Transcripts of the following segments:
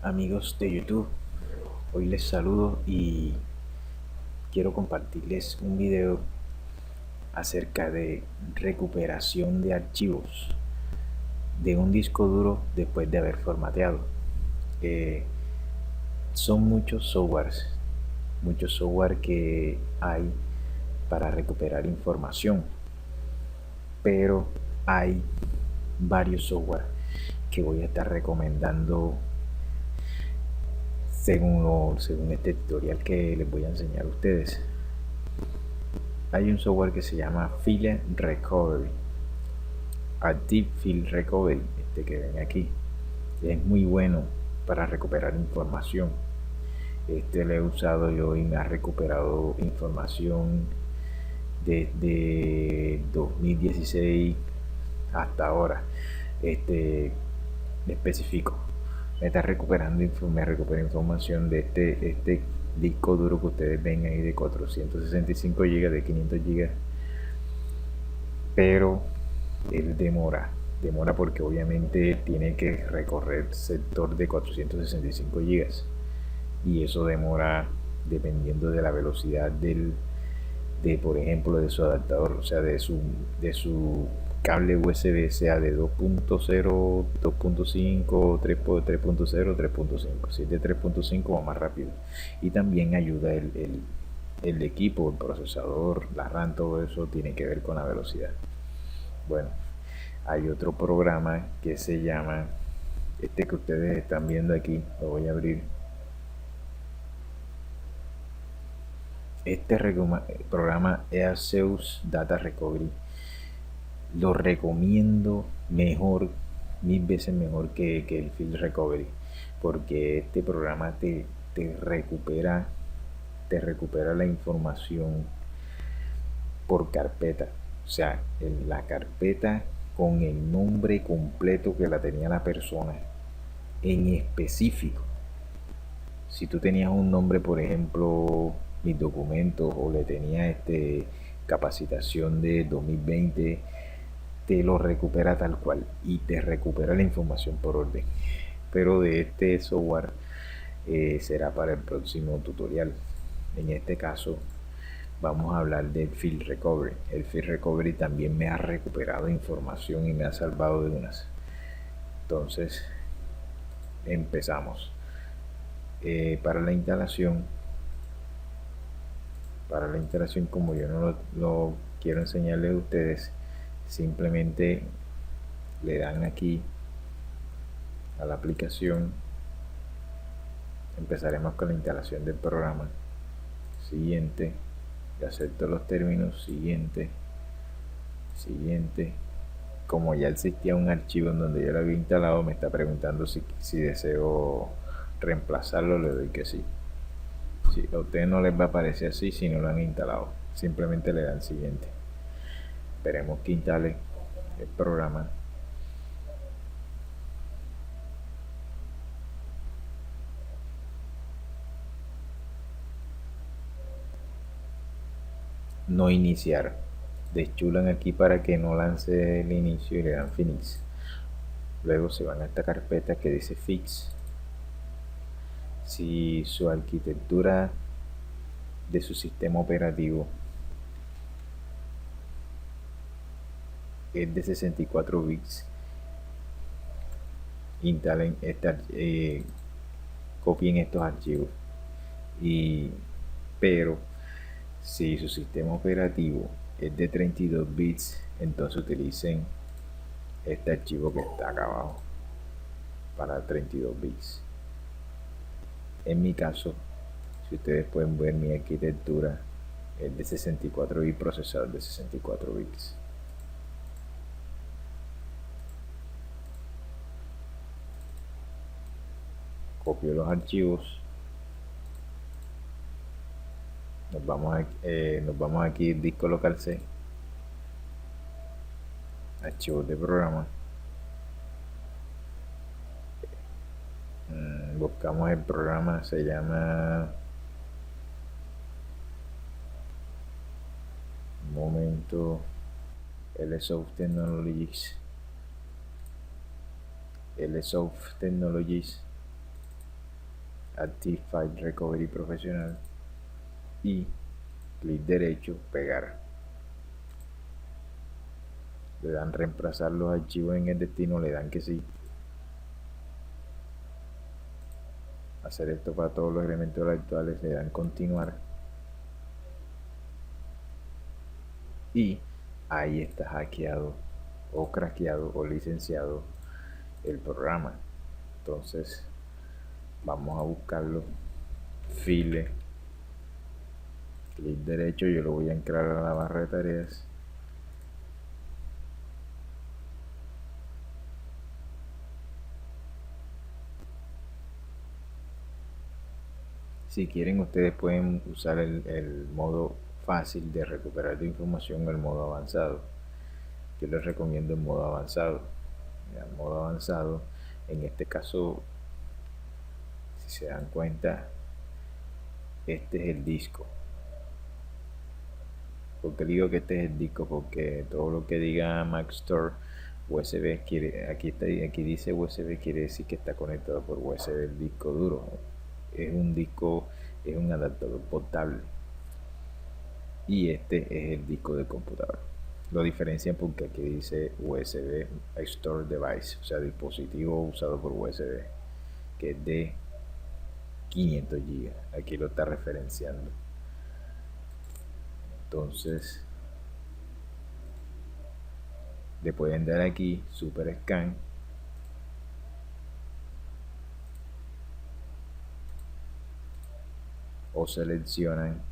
Amigos de YouTube, hoy les saludo y quiero compartirles un video acerca de recuperación de archivos de un disco duro después de haber formateado. Son muchos software que hay para recuperar información, pero hay varios software que voy a estar recomendando según este tutorial que les voy a enseñar a ustedes. Hay un software que se llama File Recovery, Active File Recovery, este que ven aquí. Es muy bueno para recuperar información. Este lo he usado yo y me ha recuperado información desde 2016 hasta ahora. Específico, me recupera información de este disco duro que ustedes ven ahí de 465 GB, de 500 GB, pero él demora porque obviamente tiene que recorrer el sector de 465 GB y eso demora dependiendo de la velocidad por ejemplo, de su adaptador, o sea, de su cable USB, sea de 2.0, 2.5, 3.0, 3.5. Si es de 3.5 va más rápido. Y también ayuda el equipo, el procesador, la RAM, todo eso tiene que ver con la velocidad. Bueno, hay otro programa que se llama, este que ustedes están viendo aquí, lo voy a abrir. Este programa EASEUS Data Recovery lo recomiendo mil veces mejor que el Field Recovery, porque este programa te recupera la información por carpeta, o sea, la carpeta con el nombre completo que la tenía la persona en específico. Si tú tenías un nombre, por ejemplo, mis documentos, o le tenía capacitación de 2020, te lo recupera tal cual y te recupera la información por orden. Pero de este software será para el próximo tutorial. En este caso vamos a hablar del Field Recovery. El Field Recovery también me ha recuperado información y me ha salvado de unas. Entonces empezamos. Para la instalación, como yo no lo quiero enseñarles a ustedes, simplemente le dan aquí a la aplicación. Empezaremos con la instalación del programa. Siguiente, acepto los términos. Siguiente. Como ya existía un archivo en donde yo lo había instalado, me está preguntando si deseo reemplazarlo. Le doy que sí. A ustedes no les va a aparecer así si no lo han instalado, simplemente le dan siguiente. Esperemos que instale el programa. No iniciar, deschulan aquí para que no lance el inicio y le dan finish. Luego se van a esta carpeta que dice fix. Si su arquitectura de su sistema operativo es de 64 bits, instalen copien estos archivos. Pero si su sistema operativo es de 32 bits, entonces utilicen este archivo que está acá abajo para 32 bits. En mi caso, si ustedes pueden ver, mi arquitectura es de 64 bits, procesador de 64 bits. Copio los archivos. Nos vamos aquí, disco local C, archivos de programa. Buscamos el programa, se llama, un momento, LSoft Technologies. Active File Recovery Profesional y clic derecho, pegar. Le dan reemplazar los archivos en el destino, le dan que sí. Hacer esto para todos los elementos actuales, le dan continuar. Y ahí está hackeado o craqueado o licenciado el programa. Entonces vamos a buscarlo. File, clic derecho, yo lo voy a entrar a la barra de tareas. Si quieren, ustedes pueden usar el modo fácil de recuperar la información o el modo avanzado. Yo les recomiendo el modo avanzado. El modo avanzado, en este caso, si se dan cuenta, este es el disco. ¿Por qué digo que este es el disco? Porque todo lo que diga Mac Store USB, aquí dice USB, quiere decir que está conectado por USB el disco duro. Es un disco, es un adaptador portable. Y este es el disco de computador. Lo diferencian porque aquí dice USB Store Device, o sea, dispositivo usado por USB, que es de 500 GB. Aquí lo está referenciando. Entonces, le pueden dar aquí Super Scan o seleccionan.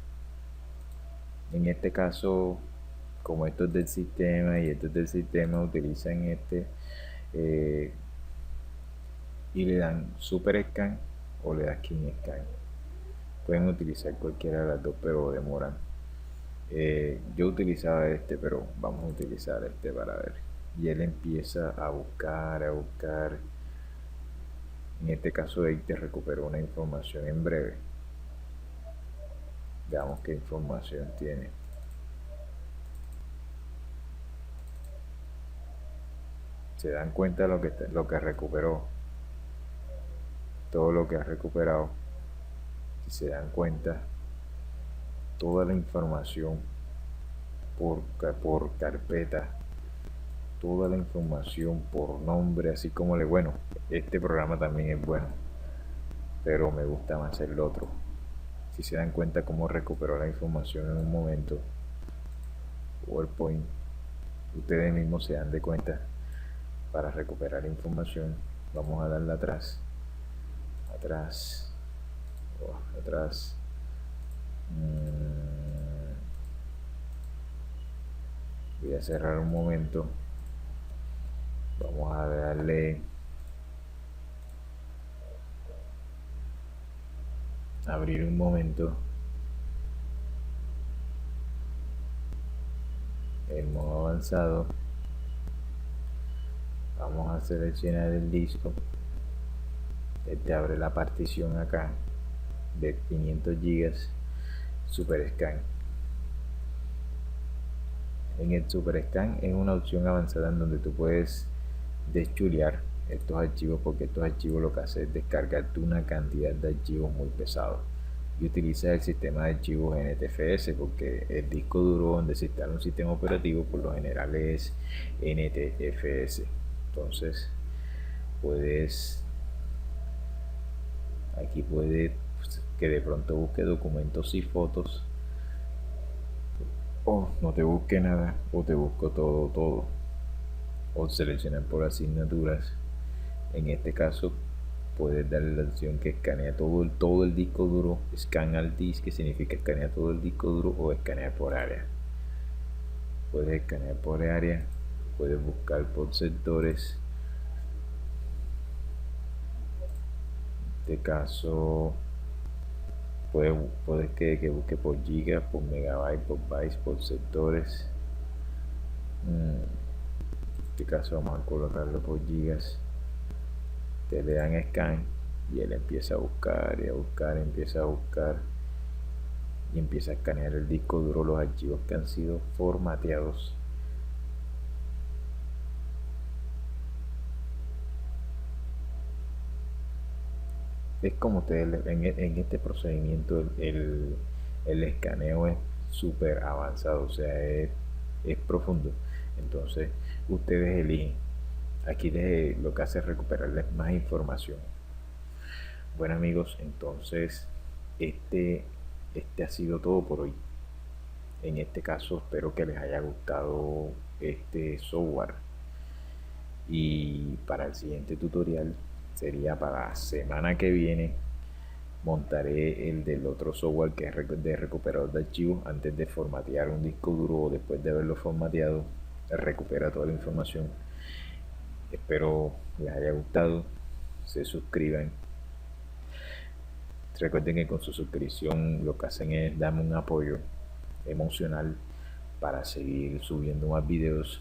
En este caso, como esto es del sistema y esto es del sistema, utilizan este y le dan Super Scan o le das King Scan. Pueden utilizar cualquiera de las dos, pero demoran. Yo utilizaba este, pero vamos a utilizar este para ver. Y él empieza a buscar, a buscar. En este caso, él te recuperó una información en breve. Veamos qué información tiene. Se dan cuenta de lo que recuperó. Todo lo que ha recuperado. Si se dan cuenta, toda la información por carpeta, toda la información por nombre, así como bueno, este programa también es bueno, pero me gusta más el otro. Si se dan cuenta cómo recuperó la información en un momento, PowerPoint, ustedes mismos se dan de cuenta. Para recuperar información, vamos a darle atrás, atrás. Voy a cerrar un momento. Vamos a darle abrir un momento el modo avanzado. Vamos a seleccionar el disco. Este abre la partición acá de 500 GB Super Scan. En el Super Scan es una opción avanzada en donde tú puedes deschulear estos archivos, porque estos archivos lo que hace es descargarte una cantidad de archivos muy pesados y utiliza el sistema de archivos NTFS, porque el disco duro donde se instala un sistema operativo por lo general es NTFS. Entonces aquí puede que de pronto busque documentos y fotos, o no te busque nada, o te busco todo, o seleccionar por asignaturas. En este caso puedes darle la opción que escanea todo el disco duro, scan al disk, que significa escanear todo el disco duro, o escanear por área. Puedes escanear por área, puedes buscar por sectores. En este caso puedes que busque por giga, por megabyte, por bytes, por sectores. En este caso vamos a colocarlo por gigas. Te le dan scan y él empieza a buscar y a buscar, empieza a buscar y empieza a escanear el disco duro, los archivos que han sido formateados. es como ustedes en este procedimiento el escaneo es súper avanzado, o sea, es profundo. Entonces, ustedes eligen. Aquí lo que hace es recuperarles más información. Bueno amigos, entonces este, este ha sido todo por hoy. En este caso espero que les haya gustado este software. Y para el siguiente tutorial, sería para la semana que viene, montaré el del otro software que es de recuperador de archivos. Antes de formatear un disco duro o después de haberlo formateado, recupera toda la información. Espero les haya gustado, se suscriban. Recuerden que con su suscripción lo que hacen es darme un apoyo emocional para seguir subiendo más videos,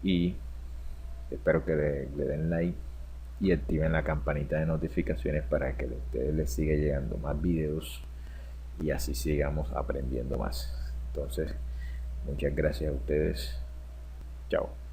y espero que le den like y activen la campanita de notificaciones para que a ustedes les siga llegando más videos y así sigamos aprendiendo más. Entonces, muchas gracias a ustedes. Chao.